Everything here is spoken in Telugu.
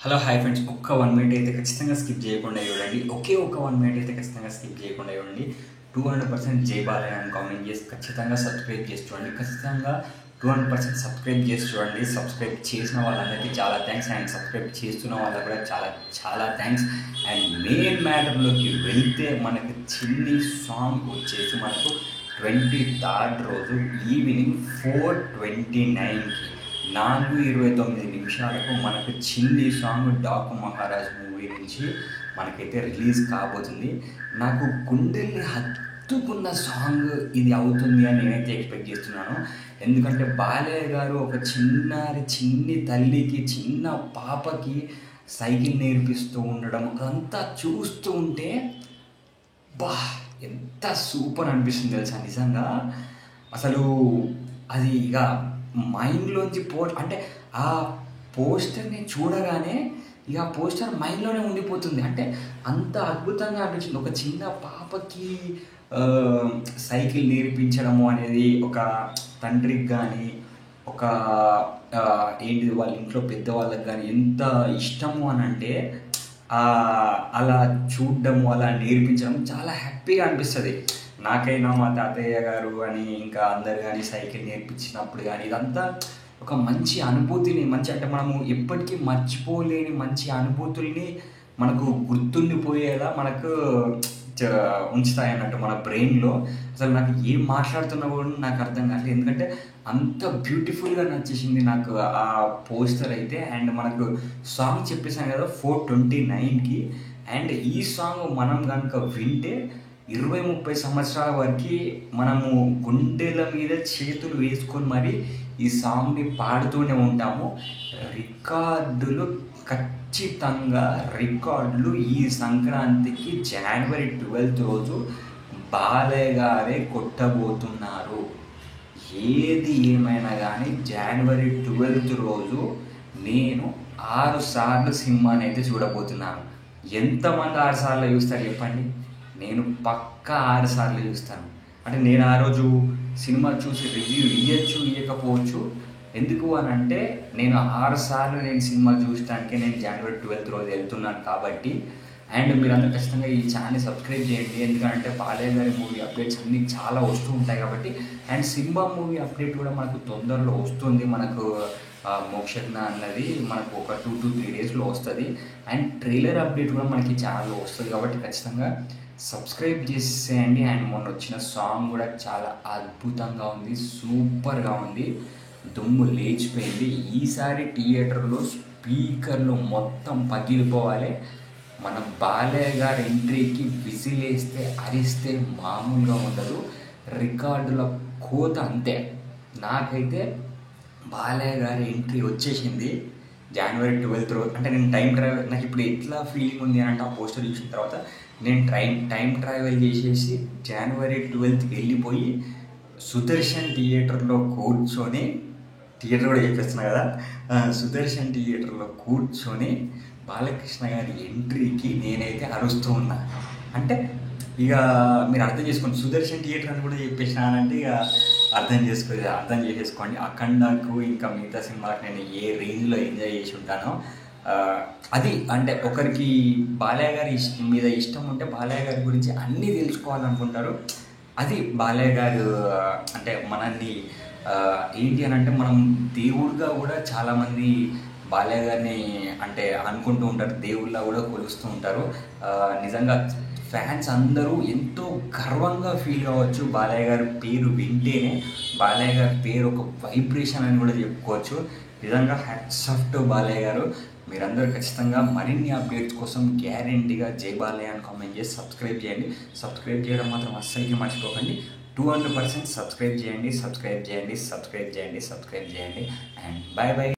హలో హాయ్ ఫ్రెండ్స్, ఒక్క 1 మినిట్ అయితే ఖచ్చితంగా స్కిప్ చేయకుండా చూడండి. ఒకే ఒక 1 మినిట్ అయితే ఖచ్చితంగా స్కిప్ చేయకుండా చూడండి. 200% జై బాలయ్య అని కామెంట్ చేసి ఖచ్చితంగా సబ్స్క్రైబ్ చేసి చూడండి. ఖచ్చితంగా 200% సబ్స్క్రైబ్ చేసి చూడండి. సబ్స్క్రైబ్ చేసిన వాళ్ళందరికీ చాలా థ్యాంక్స్, అండ్ సబ్స్క్రైబ్ చేస్తున్న వాళ్ళకి కూడా చాలా చాలా థ్యాంక్స్. అండ్ మెయిన్ మ్యాటర్లోకి వెళ్తే మనకి చిన్ని సాంగ్ వచ్చేసి మనకు 23rd రోజు ఈవినింగ్ 4:29కి 4:29 మనకు చిన్ని సాంగ్ డాకు మహారాజ్ మూవీ నుంచి మనకైతే రిలీజ్ కాబోతుంది. నాకు గుండెల్ని హత్తుకున్న సాంగ్ ఇది అవుతుంది అని నేనైతే ఎక్స్పెక్ట్ చేస్తున్నాను. ఎందుకంటే బాలయ్య గారు ఒక చిన్ని తల్లికి, చిన్న పాపకి సైకిల్ నేర్పిస్తూ ఉండడం, అదంతా చూస్తూ ఉంటే బా ఎంత సూపర్ అనిపిస్తుంది తెలుసా. నిజంగా అసలు అది ఇక మైండ్లోంచి అంటే ఆ పోస్టర్ని చూడగానే ఇక ఆ పోస్టర్ మైండ్లోనే ఉండిపోతుంది. అంటే అంత అద్భుతంగా అనిపించింది. ఒక చిన్న పాపకి సైకిల్ నేర్పించడము అనేది ఒక తండ్రికి కానీ, ఒక ఏంటిది వాళ్ళ ఇంట్లో పెద్దవాళ్ళకి కానీ ఎంత ఇష్టము అని అంటే అలా చూడడము, అలా నేర్పించడం చాలా హ్యాపీగా అనిపిస్తుంది. నాకైనా మా తాతయ్య గారు అని ఇంకా అందరు కానీ సైకిల్ నేర్పించినప్పుడు కానీ ఇదంతా ఒక మంచి అనుభూతిని, అంటే మనము ఎప్పటికీ మర్చిపోలేని మంచి అనుభూతుల్ని మనకు గుర్తుండిపోయేలా మనకు ఉంచుతాయి అన్నట్టు మన బ్రెయిన్లో. అసలు నాకు ఏం మాట్లాడుతున్నా కూడా నాకు అర్థం కాలేదు, ఎందుకంటే అంత బ్యూటిఫుల్గా నచ్చేసింది నాకు ఆ పోస్టర్ అయితే. అండ్ మనకు సాంగ్ చెప్పేసాను కదా 4:29కి. అండ్ ఈ సాంగ్ మనం కనుక వింటే 20-30 సంవత్సరాల వరకు మనము గుండెల మీద చేతులు వేసుకొని మరి ఈ సాంగ్ని పాడుతూనే ఉంటాము. ఖచ్చితంగా రికార్డులు ఈ సంక్రాంతికి January 12th రోజు బాలయ్య గారే కొట్టబోతున్నారు. ఏది ఏమైనా కానీ January 12th రోజు నేను 6 సార్లు సినిమాని అయితే చూడబోతున్నాను. ఎంతమంది 6 సార్లు చూస్తారు చెప్పండి? నేను పక్కా 6 సార్లు చూస్తాను. అంటే నేను ఆ రోజు సినిమా చూసి రివ్యూ ఇవ్వకపోవచ్చు. ఎందుకు అని అంటే నేను 6 సార్లు సినిమా చూడటానికి నేను January 12th రోజు వెళ్తున్నాను కాబట్టి. అండ్ మీరందరూ ఖచ్చితంగా ఈ ఛానల్ని సబ్స్క్రైబ్ చేయండి, ఎందుకంటే బాలయ్య గారి మూవీ అప్డేట్స్ అన్నీ చాలా వస్తూ ఉంటాయి కాబట్టి. అండ్ సింబా మూవీ అప్డేట్ కూడా మనకు తొందరలో వస్తుంది. మనకు మోక్షజ్ఞ అన్నది మనకు ఒక 2 to 3 డేస్లో వస్తుంది. అండ్ ట్రైలర్ అప్డేట్ కూడా మనకి ఛానల్లో వస్తుంది కాబట్టి ఖచ్చితంగా సబ్స్క్రైబ్ చేసేయండి. అండ్ మొన్న వచ్చిన సాంగ్ కూడా చాలా అద్భుతంగా ఉంది, సూపర్గా ఉంది, దుమ్ము లేచిపోయింది. ఈసారి థియేటర్లో స్పీకర్లు మొత్తం పగిలిపోవాలి. మన బాలయ్య గారి ఎంట్రీకి విసిలేస్తే అరిస్తే మామూలుగా ఉండదు. రికార్డుల కోత అంతే. నాకైతే బాలయ్య గారి ఎంట్రీ వచ్చేసింది January 12th రోజు. అంటే నేను టైం ట్రావెల్, నాకు ఇప్పుడు ఎట్లా ఫీలింగ్ ఉంది అంటే ఆ పోస్టర్ చూసిన తర్వాత నేను టైం ట్రావెల్ చేసేసి January 12th వెళ్ళిపోయి సుదర్శన్ థియేటర్లో కూర్చొని, థియేటర్ కూడా చెప్పేస్తున్నా కదా, సుదర్శన్ థియేటర్లో కూర్చొని బాలకృష్ణ గారి ఎంట్రీకి నేనైతే అరుస్తూ ఉన్నా. అంటే ఇక మీరు అర్థం చేసుకోండి, సుదర్శన్ థియేటర్ అని కూడా చెప్పేసినానంటే ఇక అర్థం చేసేసుకోండి. అఖండకు ఇంకా మిగతా సినిమాలకు నేను ఏ రేంజ్లో ఎంజాయ్ చేసి ఉంటానో. అది అంటే ఒకరికి బాలయ్య గారి మీద ఇష్టం ఉంటే బాలయ్య గారి గురించి అన్నీ తెలుసుకోవాలనుకుంటారు. అది బాలయ్య గారు అంటే మనల్ని ఏంటి అని అంటే మనం దేవుడిగా కూడా చాలామంది బాలయ్య గారిని అంటే అనుకుంటూ ఉంటారు, దేవుళ్ళ కూడా కొలుస్తూ ఉంటారు. నిజంగా ఫ్యాన్స్ అందరూ ఎంతో గర్వంగా ఫీల్ కావచ్చు. బాలయ్య గారి పేరు వింటేనే బాలయ్య గారి పేరు ఒక వైబ్రేషన్ అని కూడా చెప్పుకోవచ్చు. నిజంగా హ్యాట్స్ ఆఫ్ టు బాలయ్య గారు. మీరందరూ ఖచ్చితంగా మరిన్ని అప్డేట్స్ కోసం గ్యారెంటీగా జై బాలయ్య అని కామెంట్ చేసి సబ్స్క్రైబ్ చేయండి. సబ్స్క్రైబ్ చేయడం మాత్రం అస్సలకి మర్చిపోకండి. 200% సబ్స్క్రైబ్ చేయండి. And bye.